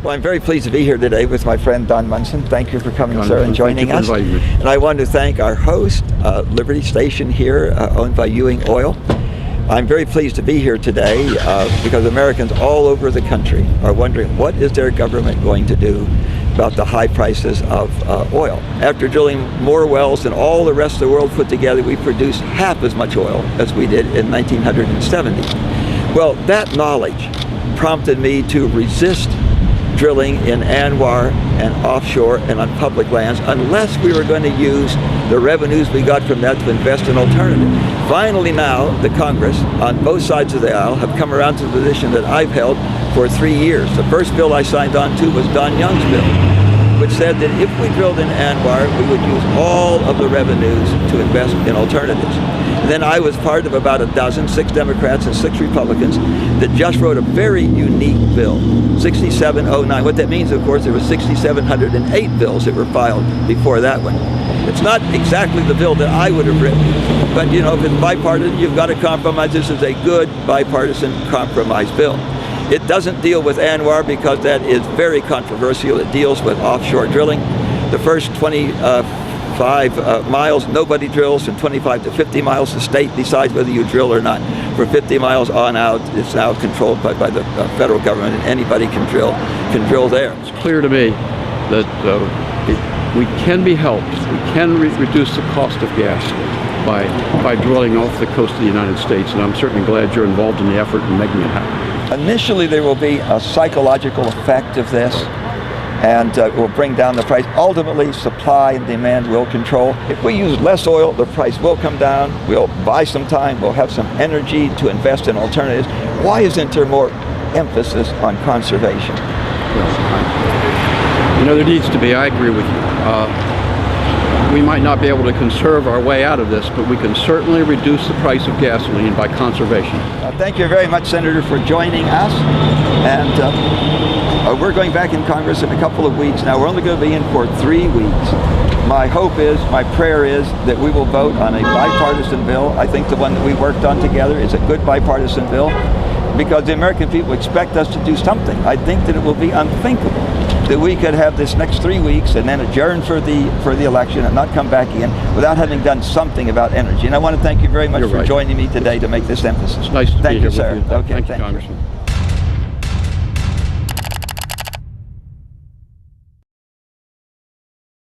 Well, I'm very pleased to be here today with my friend Don Munson. Thank you for coming, Don, sir, and joining us. And I want to thank our host, Liberty Station here, owned by Ewing Oil. I'm very pleased to be here today because Americans all over the country are wondering what is their government going to do about the high prices of oil. After drilling more wells than all the rest of the world put together, we produced half as much oil as we did in 1970. Well, that knowledge prompted me to resist drilling in Anwar and offshore and on public lands unless we were going to use the revenues we got from that to invest in alternatives. Finally now, the Congress on both sides of the aisle have come around to the position that I've held for 3 years. The first bill I signed on to was Don Young's bill, which said that if we drilled in Anwar, we would use all of the revenues to invest in alternatives. And then I was part of about a dozen, 6 Democrats and 6 Republicans, that just wrote a very unique bill, 6709. What that means, of course, there were 6,708 bills that were filed before that one. It's not exactly the bill that I would have written, but you know, if it's bipartisan, you've got to compromise. This is a good bipartisan compromise bill. It doesn't deal with Anwar because that is very controversial. It deals with offshore drilling. The first 25 miles, nobody drills. From 25 to 50 miles, the state decides whether you drill or not. For 50 miles on out, it's now controlled by the federal government, and anybody can drill there. It's clear to me that we can be helped. We can reduce the cost of gas by drilling off the coast of the United States, and I'm certainly glad you're involved in the effort in making it happen. Initially, there will be a psychological effect of this, and it will bring down the price. Ultimately, supply and demand will control. If we use less oil, the price will come down. We'll buy some time. We'll have some energy to invest in alternatives. Why isn't there more emphasis on conservation? You know, there needs to be. I agree with you. We might not be able to conserve our way out of this, but we can certainly reduce the price of gasoline by conservation. Thank you very much, Senator, for joining us. And we're going back in Congress in a couple of weeks. Now, we're only going to be in for 3 weeks. My hope is, my prayer is, that we will vote on a bipartisan bill. I think the one that we worked on together is a good bipartisan bill because the American people expect us to do something. I think that it will be unthinkable that we could have this next 3 weeks and then adjourn for the election and not come back in without having done something about energy. And I want to thank you very much for joining me today to make this emphasis. It's nice to be here with you. Okay, thank you, Congressman.